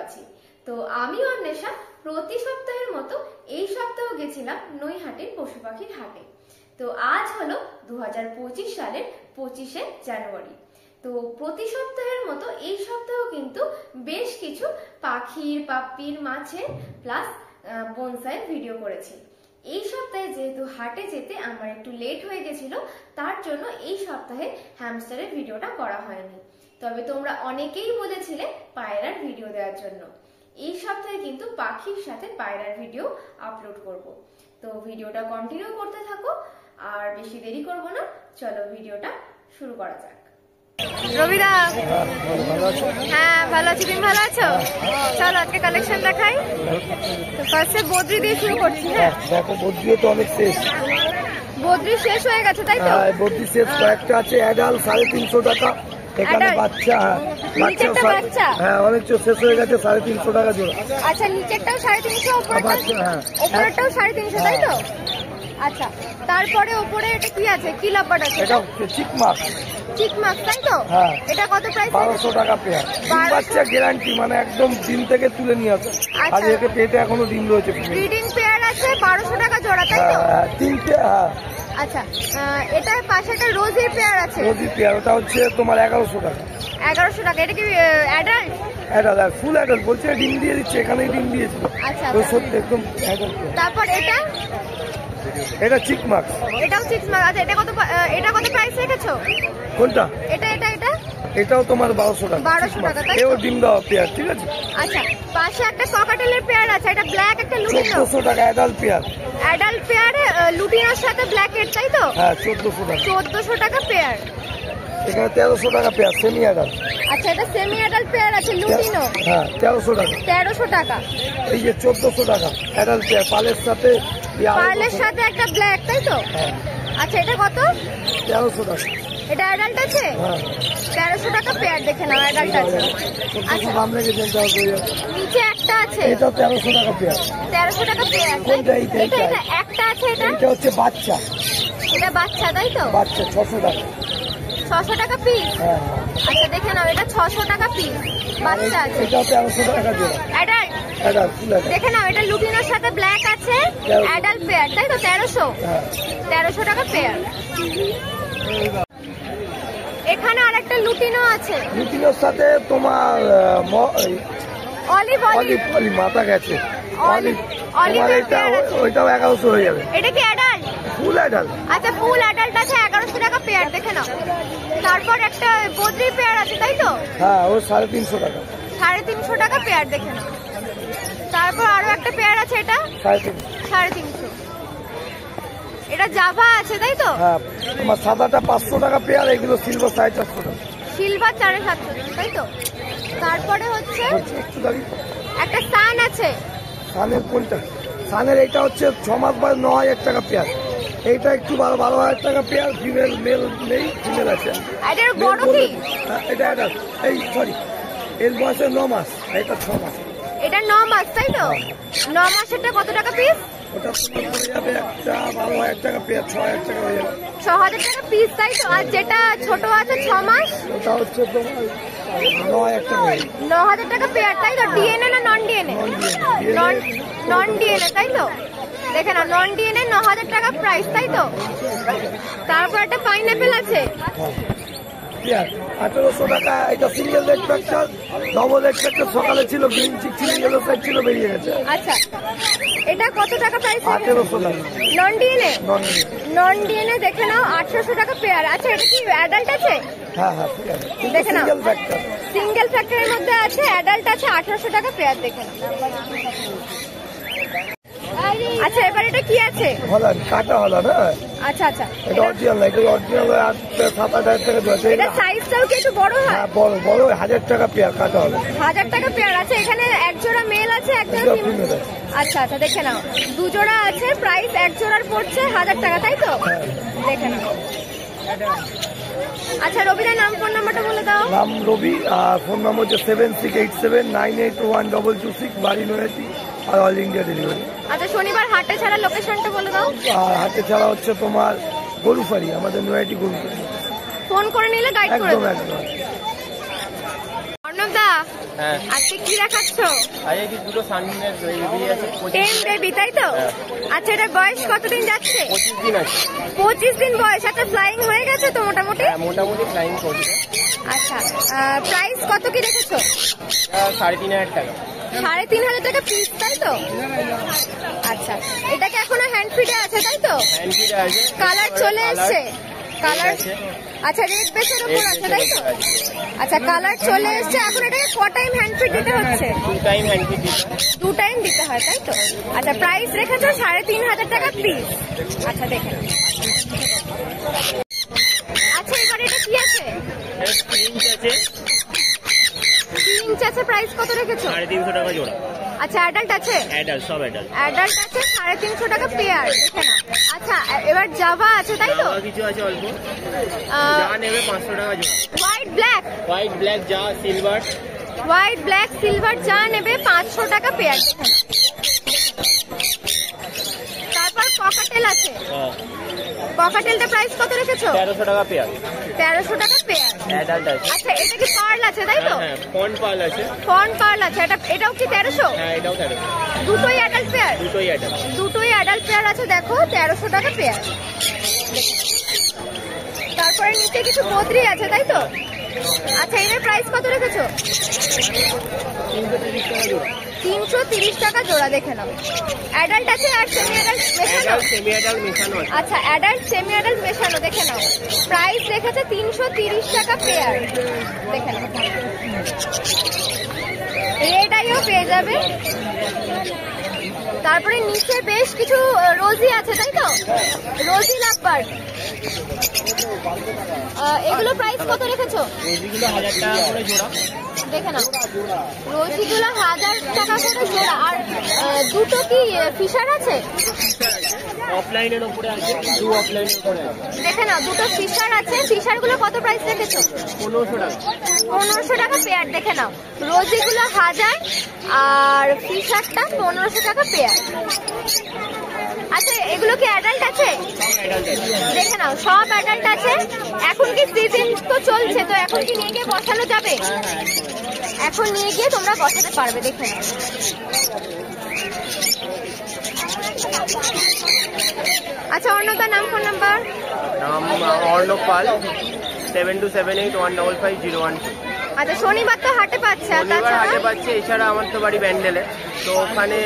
আছি। তো আমি অন্বেষা প্রতি সপ্তাহের মতো এই সপ্তাহ গেছিলাম নৈহাটির পশু পাখির হাটে। তো আজ হলো 2025 সালের 25শে জানুয়ারি। তো প্রতি সপ্তাহের মতো এই সপ্তাহ কিন্তু বেশ কিছু পাখির, পাপ্পির, মাছের প্লাস বনসাইয়ের ভিডিও করেছি। এই সপ্তাহে যেহেতু হাটে যেতে আমার একটু লেট হয়ে গেছিল, তার জন্য এই সপ্তাহে হ্যামস্টারের ভিডিওটা করা হয়নি। তবে তোমরা অনেকেই বলেছিলে পায়রার ভিডিও দেওয়ার জন্য। এই সপ্তাহে কিন্তু পাখির সাথে পায়রার ভিডিও আপলোড করব। তো ভিডিওটা কন্টিনিউ করতে থাকো, আর বেশি দেরি করব না, চলো ভিডিওটা শুরু করা যাক। রবিদা, হ্যাঁ ভালো আছি, তুমি ভালো আছো? চলো আজকে কালেকশন দেখাই। তো ফার্স্টে বদ্রি দিয়ে শুরু করছি। হ্যাঁ দেখো, বদ্রিও তো অনেক শেষ, বদ্রি শেষ হয়ে গেছে তাই তো? হ্যাঁ বদ্রি শেষ, কয়েকটা আছে অ্যাডাল 350 টাকা, এখানে বাচ্চা, বাচ্চা হ্যাঁ অনেক শেষ হয়ে গেছে, 350 টাকা জোড়া। আচ্ছা, নিচেরটাও 350, উপরেরটাও 350 তাই তো? আচ্ছা, তারপরে উপরে এটা কি আছে, কি লাভবার্ড আছে? এটা চিকমাক, চিকমাক তাই তো? হ্যাঁ। এটা কত প্রাইস? 1200 টাকা পেয়ার। বাচ্চা গ্যারান্টি, মানে একদম ডিম থেকে তুলে নিয়ে আসে, আর একে পেটে এখনো ডিম রয়েছে। ব্রিডিং পেয়ার আছে 1200 টাকা জোড়া তাই তো? হ্যাঁ তিনটে। হ্যাঁ আচ্ছা, এটার পাশে একটা রোজির পেয়ার আছে। রোজি পেয়ার ওটা হচ্ছে তোমার 1100 টাকা। 1100 টাকা। এটা কি অ্যাডাল্ট? অ্যাডাল্ট, আর ফুল অ্যাডাল্ট বলছে, ডিম দিয়ে দিচ্ছে, এখানেই ডিম দিয়েছিল। আচ্ছা, ওই সত্যি একদম অ্যাডাল্ট। তারপর এটা চিকমাক, এটাও চিকমাক। আচ্ছা, এটা কত প্রাইস রেখেছো? কোনটা? এটা এটাও তোমার 1200 টাকা। 1200 টাকা তাই? এও ডিম দেওয়া পেয়ার, ঠিক আছে। আচ্ছা, পাশে একটা ককাটেলের পেয়ার আছে, এটা ব্ল্যাক, একটা লুটিনো। 1400 টাকা অ্যাডাল্ট পেয়ার। অ্যাডাল্ট পেয়ার লুটিনোর সাথে ব্ল্যাক এর তাই তো? হ্যাঁ 1400 টাকা। 1400 টাকা পেয়ার। এখানে 1300 টাকা পেয়ার, সেমি অ্যাডাল্ট। আচ্ছা, এটা সেমি অ্যাডাল্ট পেয়ার আছে লুটিনো। হ্যাঁ 1300 টাকা। 1300 টাকা। এই যে 1400 টাকা অ্যাডাল্ট পেয়ার, পালের সাথে একটা ব্ল্যাক তাই তো? হ্যাঁ। আচ্ছা, এটা কত? 1300 টাকা। এটা অ্যাডাল্ট আছে? হ্যাঁ 1300 টাকা পেয়ার, দেখে নাও অ্যাডাল্ট আছে। আচ্ছা, দাম রেখেছেন। নিচে একটা আছে, এটা 1300 টাকা পেয়ার। 1300 টাকা পেয়ার। এটা একটা আছে, এটা হচ্ছে বাচ্চা। এটা বাচ্চা তাই তো? বাচ্চা 600 টাকা। 600 টাকা পিস। হ্যাঁ আচ্ছা, দেখে নাও, এটা 600 টাকা পিস, বাচ্চা আছে। এটা 1300 টাকা জোড়া অ্যাডাল্ট। Adult full adult. দেখে নাও, এটা লুটিনোর সাথে ব্ল্যাক আছে, অ্যাডাল্ট পেয়ার তাই তো? 1300। হ্যাঁ 1300 টাকা পেয়ার। এখানে আরেকটা লুটিনো আছে, লুটিনোর সাথে তোমার অলিভ মাথা গেছে। ওইটাও 1100 হয়ে যাবে। এটা কি অ্যাডাল্ট? Full adult. আচ্ছা, ফুল অ্যাডাল্ট আছে, 1100 টাকা পেয়ার, দেখে নাও। তারপর একটা বদ্রি পেয়ার আছে তাই তো? হ্যাঁ ও 350 টাকা। 350 টাকা পেয়ার, দেখে নাও। তারপর আরো একটা পেয়ার আছে, এটা 350। এটা জাভা আছে তাই তো? হ্যাঁ তোমার সাদাটা 500 টাকা পেয়ার, এগুলো সিলভার 450 টাকা। সিলভার 750 তাই তো? তারপরে হচ্ছে একটা সান আছে। সানের কোনটা? সানের এটা হচ্ছে 6 মাস বা 9000 টাকা পেয়ার। এইটা একটু 12,000 টাকা পেয়ার। ফিমেল, মেল নেই, ফিমেল আছে। এটার বড় কি? এটা এই সরি, এর বয়সে 9 মাস, এটা 6 মাস। এটা 9 মাস তাই তো? 9 মাসেরটা কত টাকা পিস? ওটা পড়ে যাবে একটা 12,000 টাকা পেয়ার, 6,000 টাকা হয়ে যাবে। 6,000 টাকা পিস তাই তো? আর যেটা ছোট আছে 6 মাস, ওটা হচ্ছে তোমার 9,000 টাকা। 9,000 টাকা পেয়ার তাই তো? ডিএনএ না নন ডিএনএ? নন ডিএনএ তাই তো? দেখে না, নন ডিএনএ 9,000 টাকা প্রাইস তাই তো? তারপর একটা পাইনাপেল আছে, 1800 টাকা। এটা single leg fracture, double leg fracture. সকালে ছিল গ্রিন চিক ছিল, ইয়েলো সাইড ছিল, বেরিয়ে গেছে। আচ্ছা, এটা কত টাকা প্রাইস? 1800 টাকা। Non DNA? নন ডিএনএ, দেখে নাও, 1800 টাকা পেয়ার। আচ্ছা, এটা কি অ্যাডাল্ট আছে? হ্যাঁ হ্যাঁ ঠিক আছে, দেখে নাও, সিঙ্গেল ফ্র্যাকচার। সিঙ্গেল ফ্র্যাকচারের মধ্যে আছে, অ্যাডাল্ট আছে, 1800 টাকা পেয়ার, দেখে নাও। আচ্ছা, এবার এটা কি আছে? হলান, কাটা হলান। হ্যাঁ আচ্ছা আচ্ছা, এটা অরিজিনাল না, এটা অরিজিনাল 7-8 টাকা জোড়া। এটা সাইজটাও কি একটু বড় হয়? হ্যাঁ বড় 1000 টাকা পেয়ার, কাটা হলো 1000 টাকা পেয়ার আছে। এখানে এক জোড়া মেল আছে, এক জোড়া ফিমেল। আচ্ছা আচ্ছা, দেখে নাও, 2 জোড়া আছে, প্রাইস এক জোড়ার পড়ছে 1000 টাকা তাই তো? দেখে নাও। আচ্ছা, রবিদার নাম, ফোন নাম্বারটা বলে দাও। নাম রবি, আর ফোন নাম্বার হচ্ছে 7687981226, বাড়ি নৈহাটি, আর অল ইন্ডিয়া ডেলিভারি। আচ্ছা, শনিবার হাটে ছাড়া লোকেশনটা বলে দাও। আর হাটে ছাড়া হচ্ছে তোমার গরুফাড়ি, আমাদের নৈহাটি গরুফাড়ি। ফোন করে নিলে গাইড করে একদম দেবো। একদম। অর্ণব দা, দাদা, হ্যাঁ আজকে কি দেখাচ্ছ? আজকে কি দুটো সানবিনের বেবি আছে 10 বেবি, তাই তো? আচ্ছা, এটার বয়স কতদিন যাচ্ছে? 25 দিন আছে। 25 দিন বয়স। আচ্ছা, ফ্লাইং হয়ে গেছে তো মোটামুটি? হ্যাঁ মোটামুটি ফ্লাইং করছে। আচ্ছা, প্রাইস কত কি রেখেছো? 3,500 টাকা। 3,500 টাকা পিস, তাই তো? আচ্ছা, এটাকে এখনো হ্যান্ড ফিডে আছে, তাই তো? হ্যান্ড ফিড আছে। কালার চলে এসছে? কালার আছে। আচ্ছা, রেড বেসের উপর আছে, তাই তো? আচ্ছা, কালার চলে এসছে। এখন এটাকে ক টাইম হ্যান্ড ফিড দিতে হচ্ছে? 2 টাইম হ্যান্ড ফিড দিতে। 2 টাইম দিতে হয়, তাই তো? আচ্ছা, প্রাইস রেখেছো 3,500 টাকা পিস। আচ্ছা, দেখেন। আচ্ছা, এবার এটা কি আছে? ইঞ্চ আছে। 3 ইঞ্চ আছে। প্রাইস কত রেখেছো? 350 টাকা জোড়া। আচ্ছা, অ্যাডাল্ট আছে? অ্যাডাল্ট, সব অ্যাডাল্ট। অ্যাডাল্ট আছে 350 টাকা পেয়ার। দেখে না। আচ্ছা, এবার জাভা আছে, তাই তো? কিছু আছে অল্প। যা নেবে 500 টাকা জোড়া। হোয়াইট ব্ল্যাক, হোয়াইট ব্ল্যাক যা সিলভার। হোয়াইট ব্ল্যাক সিলভার যা নেবে 500 টাকা পেয়ার। দেখে না। তারপর ককাটেল আছে। ককাটেলটা প্রাইস কত রেখেছো? 1300 টাকা পেয়ার। 1300 টাকা পেয়ার। অ্যাডাল্ট আছে। আচ্ছা, এটা কি পার্ল আছে, তাই তো? হ্যাঁ ফন পাল আছে। ফন পার্ল আছে। এটাও কি 1300? হ্যাঁ এটাও 1300। দুটোই অ্যাডাল্ট পেয়ার? দুটোই অ্যাডাল্ট। দুটোই অ্যাডাল্ট পেয়ার আছে। দেখো, 1300 টাকা পেয়ার। তারপরে নিচে কিছু বদ্রি আছে, তাই তো? আচ্ছা, এর প্রাইস কত রেখেছো? 330 টাকা জোড়া। দেখে নাও। অ্যাডাল্ট আছে আর সেমি অ্যাডাল্ট মেশানো? অ্যাডাল্ট সেমি অ্যাডাল্ট মেশানো আছে। আচ্ছা, অ্যাডাল্ট সেমি অ্যাডাল্ট মেশানো। দেখে নাও। প্রাইস রেখেছে 330 টাকা পেয়ার। দেখে নাও। রেড আইও পেয়ে যাবে। তারপরে নিচে বেশ কিছু রোজি আছে, তাই তো? রোজি লাভবার্ড। এগুলো প্রাইস কত রেখেছো? এগুলো 1000 টাকা করে জোড়া। দেখে নাও। রোজিগুলো 1000 টাকা করে জোড়া। আর দুটো কি ফিশার আছে? অফলাইনের উপরে আছে, টু অফলাইনের উপরে আছে। দেখে নাও, দুটো ফিশার আছে। ফিশার গুলো কত প্রাইস রেখেছো? 1500 টাকা। 1500 টাকা পেয়ার। দেখে নাও, রোজিগুলো 1000 আর ফিশারটা 1500 টাকা পেয়ার। আচ্ছা, এগুলো কি অ্যাডাল্ট আছে? দেখে নাও, সব অ্যাডাল্ট আছে। এখন কি সিজন তো চলছে, তো এখন কি নিয়ে গিয়ে বসানো যাবে? এখন নিয়ে গিয়ে তোমরা বসাতে পারবে। দেখে নাও। আচ্ছা, অর্ণবদার নাম, ফোন নাম্বার? নাম অর্ণব পাল, 7278155012। আচ্ছা, শনিবার তো হাটে পাচ্ছে, আর শনিবার তাছাড়া? হাটে পাচ্ছে। এছাড়া আমার তো বাড়ি ব্যান্ডেলে, তো ওখানে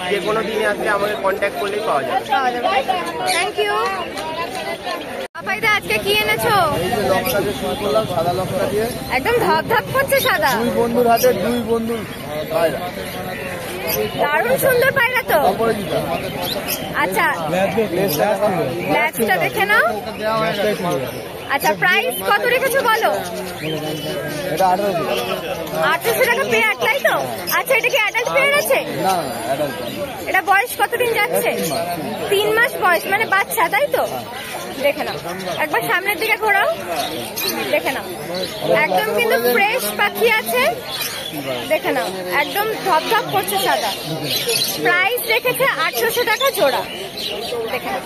যে কোনো দিনে আসলে আমাকে কন্ট্যাক্ট করলেই পাওয়া যাবে। পাওয়া যাবে। Thank you. আপাইদা, আজকে কি এনেছো? এই যে লঙ্কা দিয়ে শুরু করলাম, সাদা লঙ্কা দিয়ে। একদম ধপ ধপ করছে সাদা। দুই বন্ধুর হাতে দুই বন্ধুর পায়রা। দারুণ সুন্দর পায়রা তো। তারপরে দিতে আচ্ছা, ল্যাচটা দেখে নাও। আচ্ছা, প্রাইস কত রেখেছো বলো? এটা 1800। 800 টাকা পেয়ার, তাই তো? আচ্ছা, এটা কি অ্যাডাল্ট পেয়ার আছে? না না, অ্যাডাল্ট। এটা বয়স কতদিন যাচ্ছে? 3 মাস বয়স, মানে বাচ্চা, তাই তো? দেখে নাও, একবার সামনের দিকে ঘোরাও। দেখে নাও, একদম কিন্তু ফ্রেশ পাখি আছে। দেখে নাও, একদম ধপধপ করছে সাদা। প্রাইস রেখেছে 800 টাকা জোড়া। দেখে নাও।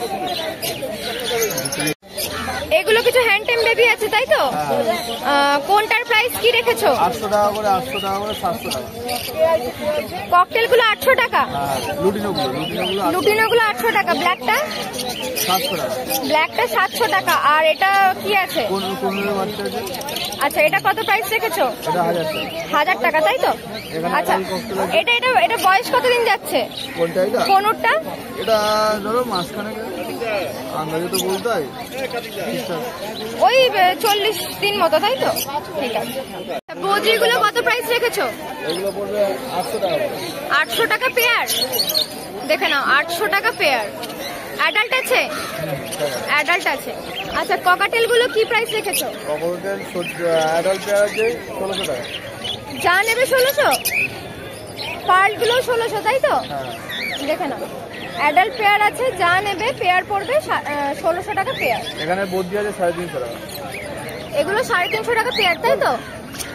এগুলো কিছু হ্যান্ড টেম বেবি আছে, তাই তো? কোনটার প্রাইস কি রেখেছো? 800 টাকা করে, 800 টাকা করে, 700 টাকা। ককটেল গুলো 800 টাকা। লুটিনোগুলো লুটিনোগুলো 800 টাকা। ব্ল্যাকটা 700 টাকা। ব্ল্যাকটা 700 টাকা। আর এটা কি আছে? কোন বাচ্চা আছে? আচ্ছা, এটা কত প্রাইস রেখেছো? এটা 1000 টাকা। 1000 টাকা, তাই তো? আচ্ছা, এটা বয়স কতদিন যাচ্ছে? কোনটা এটা? কোনটা? এটা ধরো মাঝখানে আন্দাজে তো বলতে হয়। ওই 40 দিন মতো, তাই তো? ঠিক আছে। বদ্রিগুলো কত প্রাইস রেখেছো? এগুলো পড়বে 800 টাকা। 800 টাকা পেয়ার। দেখে নাও, 800 টাকা পেয়ার। অ্যাডাল্ট আছে? অ্যাডাল্ট আছে। আচ্ছা, ককাটেল গুলো কি প্রাইস রেখেছো? ককটেল অ্যাডাল্ট পেয়ার আছে 1600 টাকা। যা নেবে 1600। পার্ল গুলো 1600, তাই তো? হ্যাঁ। দেখে নাও, অ্যাডাল্ট পেয়ার আছে, যা নেবে পেয়ার পড়বে 1600 টাকা পেয়ার। এখানে বদ্রি আছে 350 টাকা। এগুলো 350 টাকা পেয়ার, তাই তো?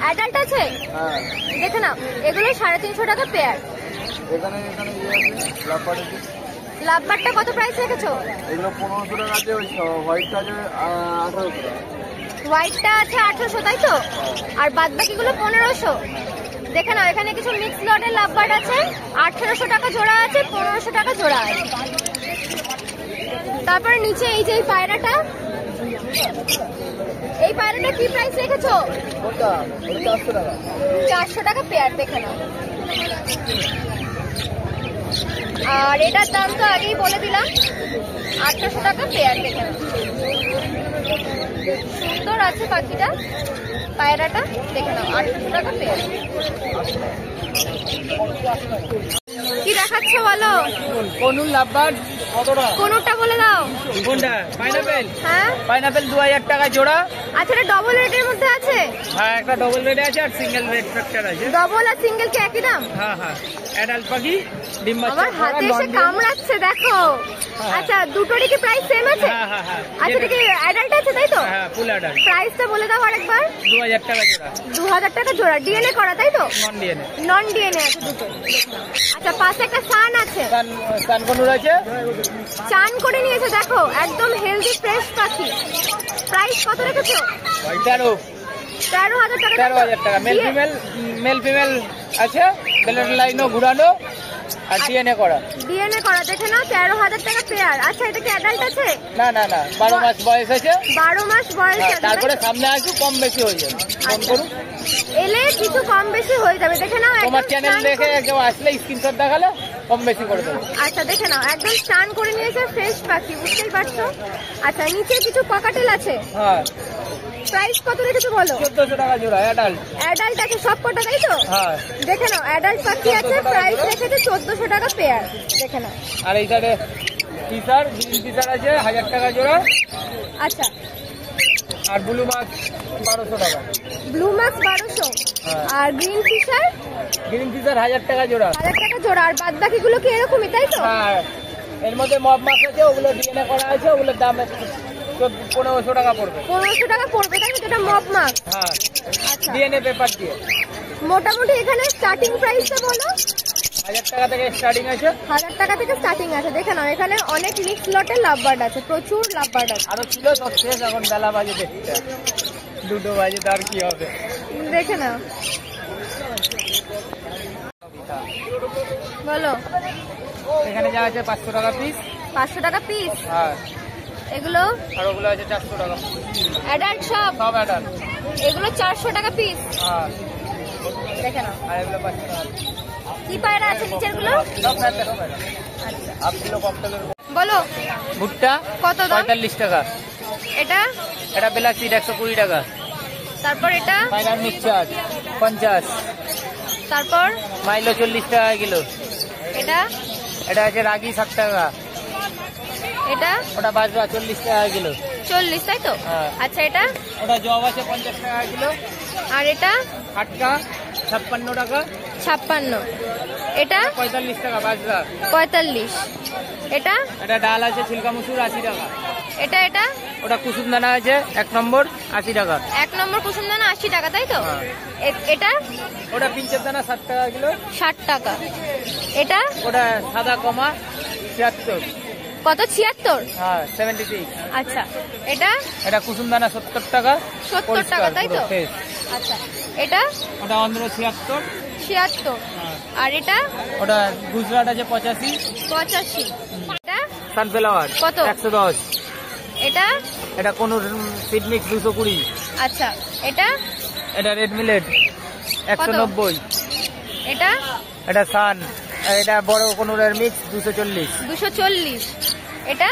অ্যাডাল্ট আছে? হ্যাঁ। দেখে নাও, এগুলো 350 টাকা পেয়ার। এখানে আছে লাভবার্ড আছে। লাভবার্ডটা কত প্রাইস রেখেছো? এগুলো 1500 টাকা আছে। ওই হোয়াইটটা আছে 1800 টাকা। হোয়াইটটা আছে 800, তাই তো? আর বাদ বাকিগুলো 1500। দেখে নাও, এখানে কিছু মিক্স লটের লাভবার্ড আছে। 1800 টাকা জোড়া আছে, 1500 টাকা জোড়া আছে। তারপরে নিচে এই যে এই পায়রাটা, এই পায়রাটা কি প্রাইস রেখেছো? 400 টাকা পেয়ার। দেখে নাও। আর এটার দাম তো আগেই বলে দিলাম, 800 টাকা পেয়ার। দেখে নাও, সুন্দর আছে পাখিটা, পায়রাটা। দেখে নাও, 800 টাকা পেয়ার। কি দেখাচ্ছ বলো? কোনুর লাভবার্ড কোনটা বলে দাও। কোনটা? পাইনাপেল। হ্যাঁ, পাইনাপেল 2000 টাকা জোড়া। আচ্ছা, এটা ডবল রেটের মধ্যে আছে? হ্যাঁ, একটা ডবল রেট আছে আর সিঙ্গেল রেট ফ্যাক্টর আছে। ডবল আর সিঙ্গেল কি একই দাম? হ্যাঁ হ্যাঁ, অ্যাডাল্ট পাখি, ডিম বাচ্চা। আমার হাতে এসে কামড়াচ্ছে, দেখো। আচ্ছা, দুটোরই কি প্রাইস সেম আছে? হ্যাঁ হ্যাঁ হ্যাঁ। আচ্ছা, এটা কি অ্যাডাল্ট আছে তাই তো? হ্যাঁ, ফুল অ্যাডাল্ট। প্রাইসটা বলে দাও আরেকবার। 2000 টাকা জোড়া। 2000 টাকা জোড়া। ডিএনএ করা তাই তো? Non DNA. নন ডিএনএ আছে দুটো। আচ্ছা, পাশে একটা সান আছে। সান কোনুর আছে। চান করে নিয়েছে, দেখো, একদম হেলদি ফ্রেশ পাখি। প্রাইস কত রেখেছো? 13,000 টাকা। 13,000 টাকা। মেল ফিমেল আছে, বেলের লাইনও ঘুরানো আর ডিএনএ করা। ডিএনএ করা। দেখে নাও, 13,000 টাকা পেয়ার। আচ্ছা, এটা কি অ্যাডাল্ট আছে? না না না, 12 মাস বয়স আছে। 12 মাস বয়স আছে। তারপরে সামনে আসু, কম বেশি হয়ে যাবে। ফোন করুন, এলে কিছু কম বেশি হয়ে যাবে। দেখে নাও, তোমার একদম চ্যানেল স্নান দেখে করে- একদম আসলে স্ক্রিনশট দেখালে কম বেশি করে দেবো। আচ্ছা, দেখে নাও, একদম স্নান করে নিয়েছে, ফ্রেশ পাখি, বুঝতেই পারছো। আচ্ছা, নিচে কিছু ককাটেল আছে। হ্যাঁ, প্রাইস কত রেখেছো বলো? 1400 টাকা জোড়া অ্যাডাল্ট। অ্যাডাল্ট আছে সব কটা তাই তো? হ্যাঁ, দেখে নাও, অ্যাডাল্ট পাখি আছে, 1400 প্রাইস টাকা। রেখেছে 1400 টাকা পেয়ার। দেখে নাও। আর এই সাইডে টিসার, গ্রিন টিসার আছে 1000 টাকা জোড়া। আচ্ছা, আর ব্লু মাছ 1200 টাকা। Blue mask 1200। হ্যাঁ। আর গ্রিন ফিশার গ্রিন টিসার 1000 টাকা জোড়া। 1000 টাকা জোড়া। আর বাদ বাকিগুলো কি এরকমই তাই তো? হ্যাঁ, এর মধ্যে মব মাছ আছে, ওগুলো ডিএনএ করা আছে, ওগুলোর দাম 1500 টাকা পড়বে। 1500 টাকা পড়বে তাই তো? এটা মব মাস্ক। হ্যাঁ, আচ্ছা, ডিএনএ পেপার দিয়ে। মোটামুটি এখানে স্টার্টিং প্রাইসটা বলো। 1000 টাকা থেকে স্টার্টিং আছে। 1000 টাকা থেকে স্টার্টিং আছে। দেখে নাও, এখানে অনেক মিক্স লটের লাভবার্ড আছে, প্রচুর লাভবার্ড আছে। আরো ছিল, সব শেষ। এখন বেলা বাজে দেখতে, 2টো বাজে, তার কি হবে। দেখে নাও, বলো। এখানে যা আছে 500 টাকা পিস। 500 টাকা পিস। হ্যাঁ, এগুলো আর ওগুলো আছে 400 টাকা। অ্যাডাল্ট সব। সব অ্যাডাল্ট। এগুলো 400 টাকা পিস। হ্যাঁ, দেখে নাও, আর এগুলো 500 টাকা। কি পায়রা আছে নিচের গুলো? সব প্যাকেট। আচ্ছা, হাফ কিলো ককটেলের বলো ভুট্টা কত দাম? 45 টাকা। এটা, এটা ব্ল্যাক সিড 120 টাকা। তারপর এটা, ফাইনাল মিক্সচার 50। তারপর মাইলো 40 টাকা কিলো। এটা, এটা আছে রাগি 60 টাকা। এটা ওটা বাজরা 40 টাকা কিলো। 40 তাই তো? হ্যাঁ। আচ্ছা, এটা, ওটা জব আছে 50 টাকা কিলো। আর এটা আটকা 56 টাকা। 56। এটা 45 টাকা বাজরা। 45। এটা, এটা ডাল আছে ছিলকা মুসুর 80 টাকা। এটা, এটা ওটা কুসুম দানা আছে 1 নম্বর 80 টাকা। 1 নম্বর কুসুম দানা 80 টাকা তাই তো? হ্যাঁ। এটা ওটা পিঞ্চের দানা 60 টাকা কিলো। 60 টাকা। এটা ওটা সাদা কমা 76। কত? 76। হ্যাঁ, 76। আচ্ছা, এটা এটা কুসুম দানা 70 টাকা। 70 টাকা তাই তো? পুরো fresh। আচ্ছা, এটা ওটা অন্ধ্র 76। 76। হ্যাঁ। আর এটা ওটা গুজরাট আছে 85। 85। এটা সানফ্লাওয়ার কত? 110। এটা, এটা কোন সিড মিক্স 220। আচ্ছা, এটা এটা রেড মিলেট 190। এটা এটা সান, এটা বড় কোনুরের মিক্স 240। 240। এটা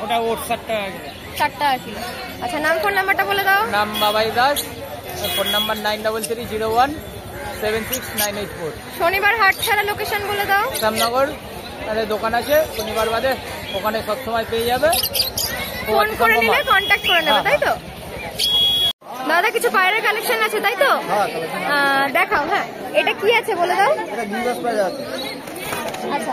ওটা ওট 60 টাকা কিলো। 60 টাকা কিলো। আচ্ছা, নাম ফোন নাম্বারটা বলে দাও। নাম বাবাই দাস, ফোন নাম্বার 9330176984। শনিবার হাট ছাড়া লোকেশন বলে দাও। শ্যামনগর তাদের দোকান আছে, শনিবার বাদে ওখানে সবসময় পেয়ে যাবে। ফোন করে নিলে কন্ট্যাক্ট করে নেবে, তাই তো? দাদা কিছু পায়রার কালেকশন আছে তাই তো? দেখাও। হ্যাঁ, এটা কি আছে বলে দাও। আচ্ছা,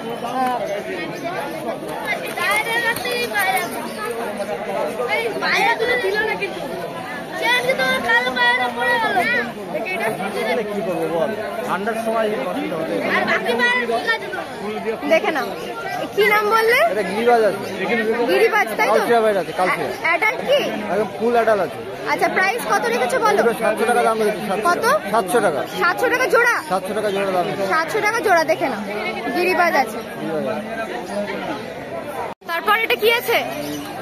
কি করবো বল, ঠান্ডার সময় অসুবিধা হবে। দেখে নাও। কি নাম বললে? এটা গিরিবাজ আছে, গিরিবাজ তাই তো? কালচিয়া বাইরে আছে, কালচিয়া অ্যাডাল্ট কি? একদম ফুল অ্যাডাল আছে। আচ্ছা প্রাইস কত রেখেছো বলো? 700 টাকা দাম রেখেছি। কত? 700 টাকা। 700 টাকা জোড়া? 700 টাকা জোড়া দাম রেখেছি। 700 টাকা জোড়া, দেখে নাও গিরিবাজ আছে। গিরিবাজ আছে। তারপর এটা কি আছে?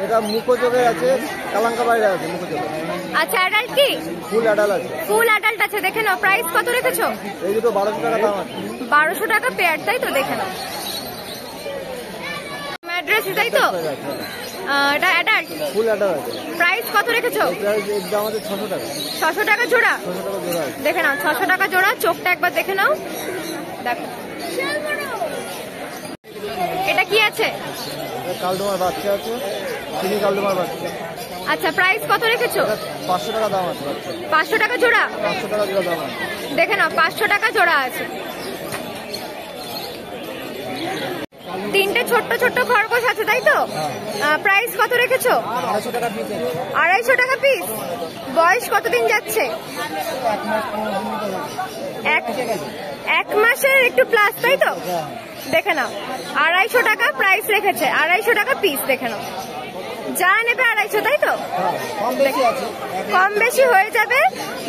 এটা মুখোচোখের আছে, কালাঙ্কা বাইরে আছে মুখোচোখের। আচ্ছা অ্যাডাল্ট কি? ফুল অ্যাডাল আছে। ফুল অ্যাডাল্ট আছে, দেখে নাও প্রাইস কত রেখেছো? এই দুটো 1200 টাকা দাম আছে। 1200 টাকা পেয়ার তাই তো? দেখে নাও অ্যাড্রেস তাই তো? এটা অ্যাডাল্ট ফুল অ্যাডাল আছে। প্রাইস কত রেখেছো? প্রাইস এর দাম আছে 600 টাকা। 600 টাকা জোড়া? 600 টাকা জোড়া আছে। দেখে নাও 600 টাকা জোড়া। চোখটা একবার দেখে নাও, দেখো এটা কি আছে? এটা কালদমার বাচ্চা আছে, চিনি কালদমার বাচ্চা। আচ্ছা প্রাইস কত রেখেছো? এটা 500 টাকা দাম আছে বাচ্চা। 500 টাকা জোড়া? 500 টাকা জোড়া দাম আছে। দেখে নাও 500 টাকা জোড়া আছে। তিনটে ছোট্ট ছোট্ট খরগোশ আছে তাই তো? প্রাইস কত রেখেছো? 250 টাকা পিস আছে। 250 টাকা পিস। বয়স কতদিন যাচ্ছে? এক মাসের একটু প্লাস তাই তো? দেখে নাও 250 টাকা প্রাইস রেখেছে, 250 টাকা পিস। দেখে নাও যা নেবে 250 তাই তো? হ্যাঁ, কম বেশি আছে। কম বেশি হয়ে যাবে,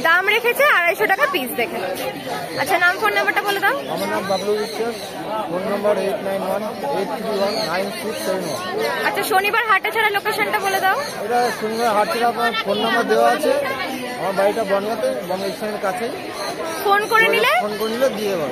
দাম রেখেছে 250 টাকা পিস। দেখে নাও। আচ্ছা নাম ফোন নাম্বারটা বলে দাও। আমার নাম বাবলু বিশ্বাস, ফোন নম্বর 8918319671। আচ্ছা শনিবার হাটে ছাড়া লোকেশনটা বলে দাও। এটা সুন্দর হাটের আপনার ফোন নাম্বার দেওয়া আছে। আমার বাড়িটা বনগাঁতে, বনগাঁ স্টেশনের কাছে। ফোন করে নিলে ফোন করে নিলে দিয়ে দেবো।